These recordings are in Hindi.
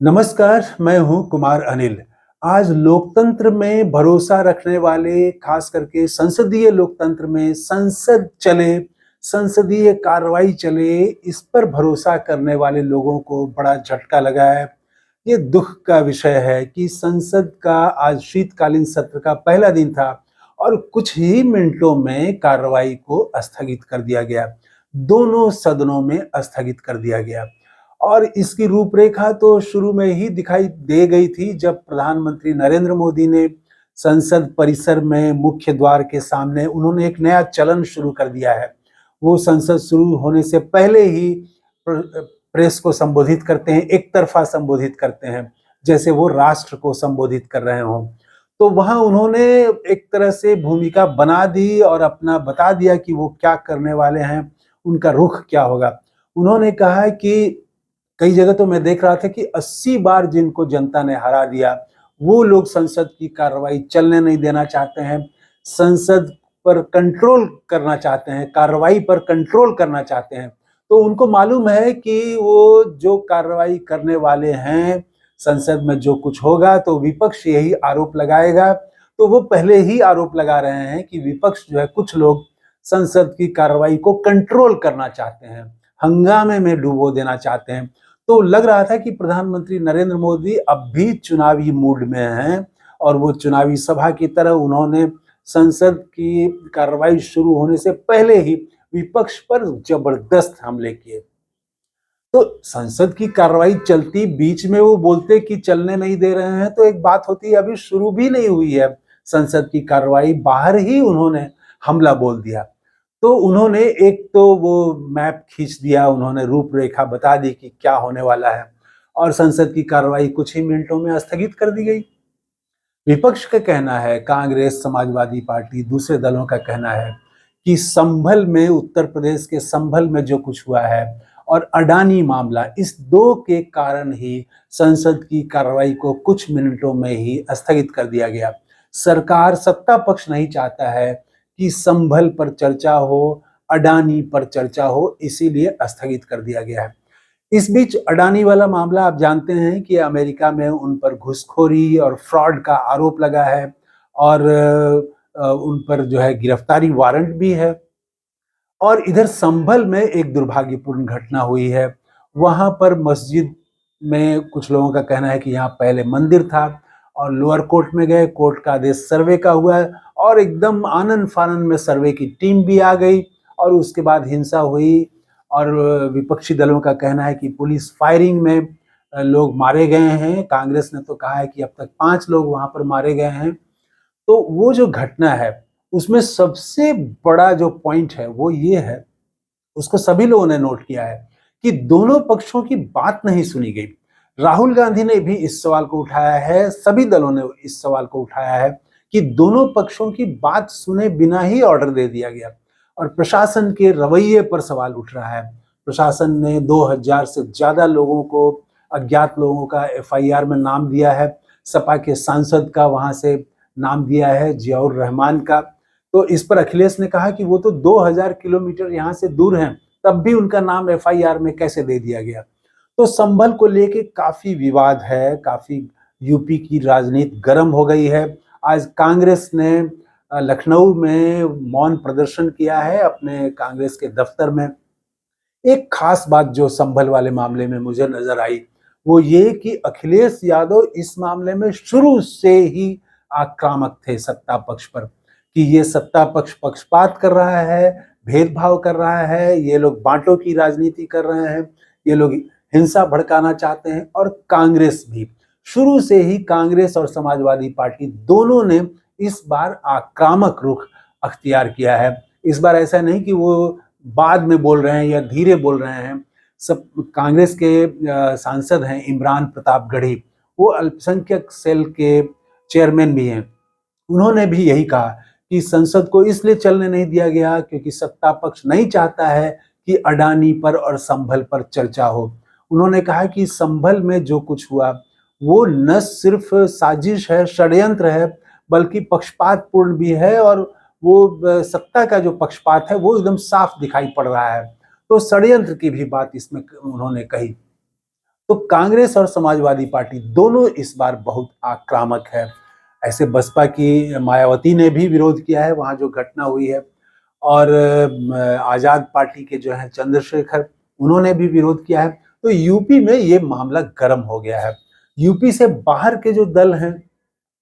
नमस्कार, मैं हूं कुमार अनिल। आज लोकतंत्र में भरोसा रखने वाले, खास करके संसदीय लोकतंत्र में संसद चले, संसदीय कार्रवाई चले, इस पर भरोसा करने वाले लोगों को बड़ा झटका लगा है। ये दुख का विषय है कि संसद का आज शीतकालीन सत्र का पहला दिन था और कुछ ही मिनटों में कार्रवाई को स्थगित कर दिया गया। दोनों सदनों में स्थगित कर दिया गया। और इसकी रूपरेखा तो शुरू में ही दिखाई दे गई थी जब प्रधानमंत्री नरेंद्र मोदी ने संसद परिसर में मुख्य द्वार के सामने उन्होंने एक नया चलन शुरू कर दिया है। वो संसद शुरू होने से पहले ही प्रेस को संबोधित करते हैं, एक तरफा संबोधित करते हैं, जैसे वो राष्ट्र को संबोधित कर रहे हों। तो वहां उन्होंने एक तरह से भूमिका बना दी और अपना बता दिया कि वो क्या करने वाले हैं, उनका रुख क्या होगा। उन्होंने कहा कि कई जगह तो मैं देख रहा था कि 80 बार जिनको जनता ने हरा दिया, वो लोग संसद की कार्रवाई चलने नहीं देना चाहते हैं, संसद पर कंट्रोल करना चाहते हैं, कार्रवाई पर कंट्रोल करना चाहते हैं। तो उनको मालूम है कि वो जो कार्रवाई करने वाले हैं, संसद में जो कुछ होगा तो विपक्ष यही आरोप लगाएगा। तो वो पहले ही आरोप लगा रहे हैं कि विपक्ष जो है, कुछ लोग संसद की कार्रवाई को कंट्रोल करना चाहते हैं, हंगामे में डुबो देना चाहते हैं। तो लग रहा था कि प्रधानमंत्री नरेंद्र मोदी अब भी चुनावी मूड में हैं और वो चुनावी सभा की तरह उन्होंने संसद की कार्रवाई शुरू होने से पहले ही विपक्ष पर जबरदस्त हमले किए। तो संसद की कार्रवाई चलती बीच में वो बोलते कि चलने नहीं दे रहे हैं, तो एक बात होती है, अभी शुरू भी नहीं हुई है संसद की कार्रवाई, बाहर ही उन्होंने हमला बोल दिया। तो उन्होंने एक तो वो मैप खींच दिया, उन्होंने रूपरेखा बता दी कि क्या होने वाला है और संसद की कार्रवाई कुछ ही मिनटों में स्थगित कर दी गई। विपक्ष का कहना है, कांग्रेस, समाजवादी पार्टी, दूसरे दलों का कहना है कि संभल में, उत्तर प्रदेश के संभल में जो कुछ हुआ है और अडानी मामला, इस दो के कारण ही संसद की कार्रवाई को कुछ मिनटों में ही स्थगित कर दिया गया। सरकार, सत्ता पक्ष नहीं चाहता है कि संभल पर चर्चा हो, अडानी पर चर्चा हो, इसीलिए स्थगित कर दिया गया है। इस बीच अडानी वाला मामला आप जानते हैं कि अमेरिका में उन पर घुसखोरी और फ्रॉड का आरोप लगा है और उन पर जो है गिरफ्तारी वारंट भी है। और इधर संभल में एक दुर्भाग्यपूर्ण घटना हुई है। वहां पर मस्जिद में कुछ लोगों का कहना है कि यहाँ पहले मंदिर था और लोअर कोर्ट में गए, कोर्ट का आदेश सर्वे का हुआ है और एकदम आनन फानन में सर्वे की टीम भी आ गई और उसके बाद हिंसा हुई। और विपक्षी दलों का कहना है कि पुलिस फायरिंग में लोग मारे गए हैं। कांग्रेस ने तो कहा है कि अब तक 5 लोग वहां पर मारे गए हैं। तो वो जो घटना है, उसमें सबसे बड़ा जो पॉइंट है वो ये है, उसको सभी लोगों ने नोट किया है कि दोनों पक्षों की बात नहीं सुनी गई। राहुल गांधी ने भी इस सवाल को उठाया है, सभी दलों ने इस सवाल को उठाया है कि दोनों पक्षों की बात सुने बिना ही ऑर्डर दे दिया गया और प्रशासन के रवैये पर सवाल उठ रहा है। प्रशासन ने 2000 से ज्यादा लोगों को, अज्ञात लोगों का एफआईआर में नाम दिया है। सपा के सांसद का वहां से नाम दिया है, जियाउर रहमान का। तो इस पर अखिलेश ने कहा कि वो तो 2000 किलोमीटर यहाँ से दूर हैं, तब भी उनका नाम एफआईआर में कैसे दे दिया गया। तो संभल को लेके काफी विवाद है, काफी यूपी की राजनीति गर्म हो गई है। आज कांग्रेस ने लखनऊ में मौन प्रदर्शन किया है अपने कांग्रेस के दफ्तर में। एक खास बात जो संभल वाले मामले में मुझे नजर आई, वो ये कि अखिलेश यादव इस मामले में शुरू से ही आक्रामक थे सत्ता पक्ष पर, कि ये सत्ता पक्ष पक्षपात कर रहा है, भेदभाव कर रहा है, ये लोग बांटों की राजनीति कर रहे हैं, ये लोग हिंसा भड़काना चाहते हैं। और कांग्रेस भी शुरू से ही, कांग्रेस और समाजवादी पार्टी दोनों ने इस बार आक्रामक रुख अख्तियार किया है। इस बार ऐसा नहीं कि वो बाद में बोल रहे हैं या धीरे बोल रहे हैं। सब कांग्रेस के सांसद हैं इमरान प्रताप गढ़ी, वो अल्पसंख्यक सेल के चेयरमैन भी हैं। उन्होंने भी यही कहा कि संसद को इसलिए चलने नहीं दिया गया क्योंकि सत्ता पक्ष नहीं चाहता है कि अडानी पर और संभल पर चर्चा हो। उन्होंने कहा कि संभल में जो कुछ हुआ वो न सिर्फ साजिश है, षड्यंत्र है, बल्कि पक्षपातपूर्ण भी है और वो सत्ता का जो पक्षपात है वो एकदम साफ दिखाई पड़ रहा है। तो षड्यंत्र की भी बात इसमें उन्होंने कही। तो कांग्रेस और समाजवादी पार्टी दोनों इस बार बहुत आक्रामक है। ऐसे बसपा की मायावती ने भी विरोध किया है वहां जो घटना हुई है, और आजाद पार्टी के जो है चंद्रशेखर, उन्होंने भी विरोध किया है। तो यूपी में ये मामला गर्म हो गया है। यूपी से बाहर के जो दल हैं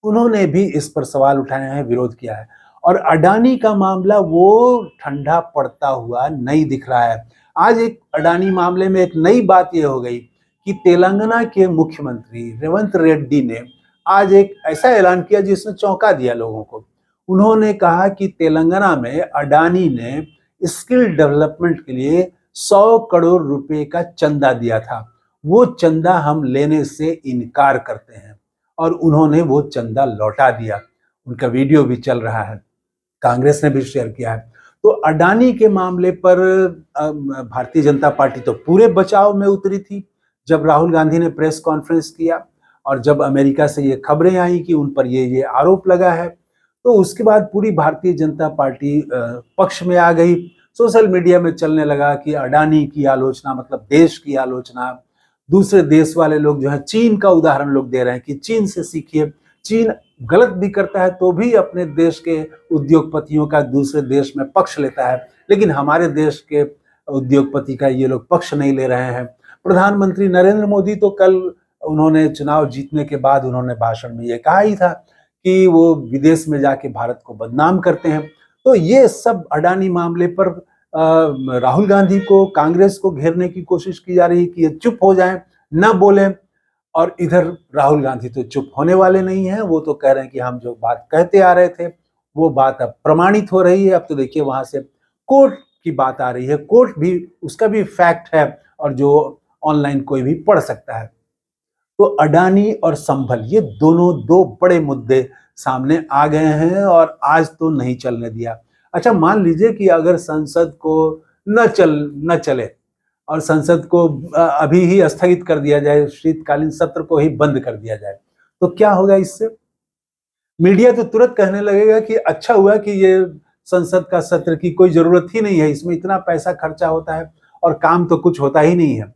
उन्होंने भी इस पर सवाल उठाए हैं, विरोध किया है। और अडानी का मामला वो ठंडा पड़ता हुआ नहीं दिख रहा है। आज एक अडानी मामले में एक नई बात यह हो गई कि तेलंगाना के मुख्यमंत्री रेवंत रेड्डी ने आज एक ऐसा ऐलान किया जिसने चौंका दिया लोगों को। उन्होंने कहा कि तेलंगाना में अडानी ने स्किल डेवलपमेंट के लिए 100 करोड़ रुपए का चंदा दिया था, वो चंदा हम लेने से इनकार करते हैं, और उन्होंने वो चंदा लौटा दिया। उनका वीडियो भी चल रहा है, कांग्रेस ने भी शेयर किया है। तो अडानी के मामले पर भारतीय जनता पार्टी तो पूरे बचाव में उतरी थी जब राहुल गांधी ने प्रेस कॉन्फ्रेंस किया, और जब अमेरिका से ये खबरें आई कि उन पर ये आरोप लगा है, तो उसके बाद पूरी भारतीय जनता पार्टी पक्ष में आ गई। सोशल मीडिया में चलने लगा कि अडानी की आलोचना मतलब देश की आलोचना। दूसरे देश वाले लोग जो है चीन का उदाहरण लोग दे रहे हैं कि चीन से सीखिए। चीन गलत भी करता है तो भी अपने देश के उद्योगपतियों का दूसरे देश में पक्ष लेता है, लेकिन हमारे देश के उद्योगपति का ये लोग पक्ष नहीं ले रहे हैं। प्रधानमंत्री नरेंद्र मोदी तो कल उन्होंने चुनाव जीतने के बाद उन्होंने भाषण में ये कहा ही था कि वो विदेश में जाके भारत को बदनाम करते हैं। तो ये सब अडानी मामले पर राहुल गांधी को, कांग्रेस को घेरने की कोशिश की जा रही है कि ये चुप हो जाएं, न बोलें। और इधर राहुल गांधी तो चुप होने वाले नहीं हैं, वो तो कह रहे हैं कि हम जो बात कहते आ रहे थे वो बात अब प्रमाणित हो रही है। अब तो देखिए वहां से कोर्ट की बात आ रही है, कोर्ट भी उसका भी फैक्ट है और जो ऑनलाइन कोई भी पढ़ सकता है। तो अडानी और संभल ये दोनों दो बड़े मुद्दे सामने आ गए हैं और आज तो नहीं चलने दिया। अच्छा, मान लीजिए कि अगर संसद को न चले और संसद को अभी ही स्थगित कर दिया जाए, शीतकालीन सत्र को ही बंद कर दिया जाए, तो क्या होगा इससे? मीडिया तो तुरंत कहने लगेगा कि अच्छा हुआ कि ये संसद का सत्र की कोई जरूरत ही नहीं है, इसमें इतना पैसा खर्चा होता है और काम तो कुछ होता ही नहीं है।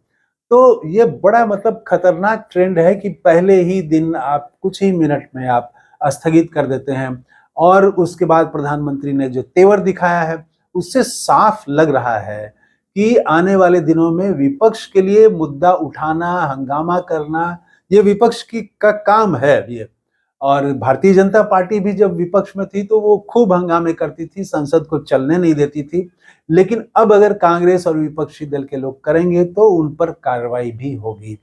तो ये बड़ा मतलब खतरनाक ट्रेंड है कि पहले ही दिन आप कुछ ही मिनट में आप स्थगित कर देते हैं, और उसके बाद प्रधानमंत्री ने जो तेवर दिखाया है उससे साफ लग रहा है कि आने वाले दिनों में विपक्ष के लिए मुद्दा उठाना, हंगामा करना, ये विपक्ष की का काम है ये। और भारतीय जनता पार्टी भी जब विपक्ष में थी तो वो खूब हंगामे करती थी, संसद को चलने नहीं देती थी। लेकिन अब अगर कांग्रेस और विपक्षी दल के लोग करेंगे तो उन पर कार्रवाई भी होगी।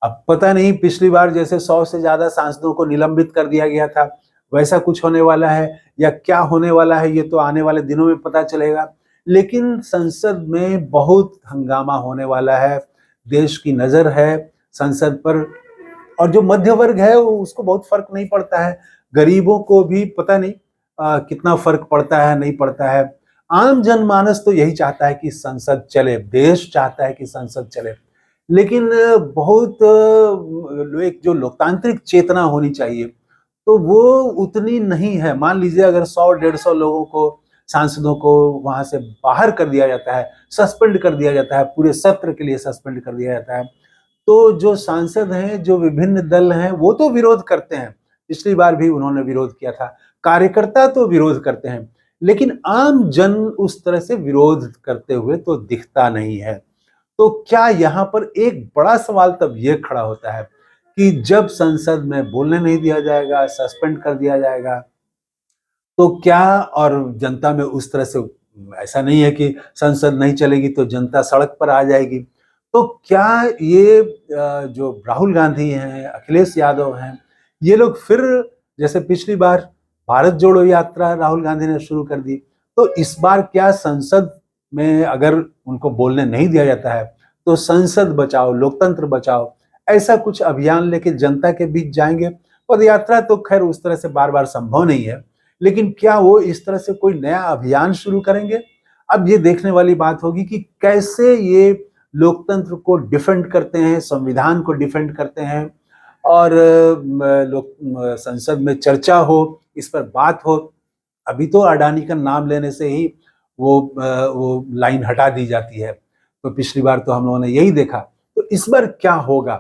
अब पता नहीं पिछली बार जैसे 100 से ज्यादा सांसदों को निलंबित कर दिया गया था, वैसा कुछ होने वाला है या क्या होने वाला है ये तो आने वाले दिनों में पता चलेगा। लेकिन संसद में बहुत हंगामा होने वाला है, देश की नजर है संसद पर। और जो मध्य वर्ग है उसको बहुत फर्क नहीं पड़ता है, गरीबों को भी पता नहीं कितना फर्क पड़ता है नहीं पड़ता है। आम जनमानस तो यही चाहता है कि संसद चले, देश चाहता है कि संसद चले। लेकिन बहुत एक जो लोकतांत्रिक चेतना होनी चाहिए तो वो उतनी नहीं है। मान लीजिए अगर 100-150 लोगों को, सांसदों को वहां से बाहर कर दिया जाता है, सस्पेंड कर दिया जाता है, पूरे सत्र के लिए सस्पेंड कर दिया जाता है, तो जो सांसद हैं, जो विभिन्न दल हैं, वो तो विरोध करते हैं। पिछली बार भी उन्होंने विरोध किया था। कार्यकर्ता तो विरोध करते हैं, लेकिन आम जन उस तरह से विरोध करते हुए तो दिखता नहीं है। तो क्या यहाँ पर एक बड़ा सवाल तब ये खड़ा होता है कि जब संसद में बोलने नहीं दिया जाएगा, सस्पेंड कर दिया जाएगा, तो क्या, और जनता में उस तरह से ऐसा नहीं है कि संसद नहीं चलेगी तो जनता सड़क पर आ जाएगी, तो क्या ये जो राहुल गांधी हैं, अखिलेश यादव हैं, ये लोग फिर जैसे पिछली बार भारत जोड़ो यात्रा राहुल गांधी ने शुरू कर दी, तो इस बार क्या संसद में अगर उनको बोलने नहीं दिया जाता है तो संसद बचाओ, लोकतंत्र बचाओ, ऐसा कुछ अभियान लेके जनता के बीच जाएंगे? पद यात्रा तो खैर उस तरह से बार बार संभव नहीं है, लेकिन क्या वो इस तरह से कोई नया अभियान शुरू करेंगे? अब ये देखने वाली बात होगी कि कैसे ये लोकतंत्र को डिफेंड करते हैं, संविधान को डिफेंड करते हैं, और संसद में चर्चा हो, इस पर बात हो। अभी तो अडानी का नाम लेने से ही वो लाइन हटा दी जाती है, तो पिछली बार तो हम लोगों ने यही देखा। तो इस बार क्या होगा?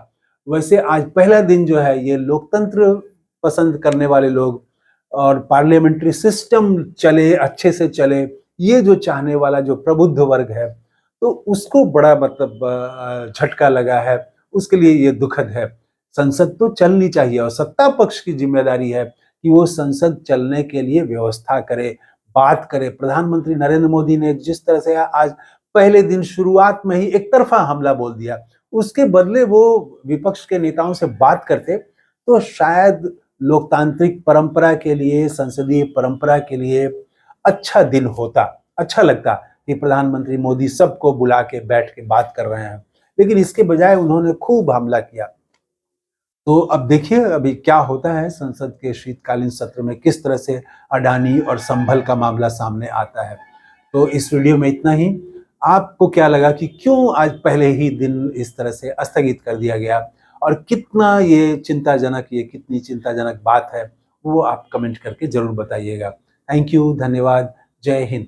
वैसे आज पहला दिन जो है ये लोकतंत्र पसंद करने वाले लोग और पार्लियामेंट्री सिस्टम चले, अच्छे से चले, ये जो चाहने वाला जो प्रबुद्ध वर्ग है, तो उसको बड़ा मतलब झटका लगा है, उसके लिए ये दुखद है। संसद तो चलनी चाहिए और सत्ता पक्ष की ज़िम्मेदारी है कि वो संसद चलने के लिए व्यवस्था करे, बात करे। प्रधानमंत्री नरेंद्र मोदी ने जिस तरह से आज पहले दिन शुरुआत में ही एक तरफ़ा हमला बोल दिया, उसके बदले वो विपक्ष के नेताओं से बात करते, तो शायद लोकतांत्रिक परंपरा के लिए, संसदीय परंपरा के लिए अच्छा दिन होता, अच्छा लगता कि प्रधानमंत्री मोदी सबको बुला के बैठ के बात कर रहे हैं। लेकिन इसके बजाय उन्होंने खूब हमला किया। तो अब देखिए अभी क्या होता है संसद के शीतकालीन सत्र में, किस तरह से अडानी और संभल का मामला सामने आता है। तो इस वीडियो में इतना ही। आपको क्या लगा कि क्यों आज पहले ही दिन इस तरह से स्थगित कर दिया गया और कितना ये चिंताजनक, ये कितनी चिंताजनक बात है, वो आप कमेंट करके ज़रूर बताइएगा। थैंक यू, धन्यवाद, जय हिंद।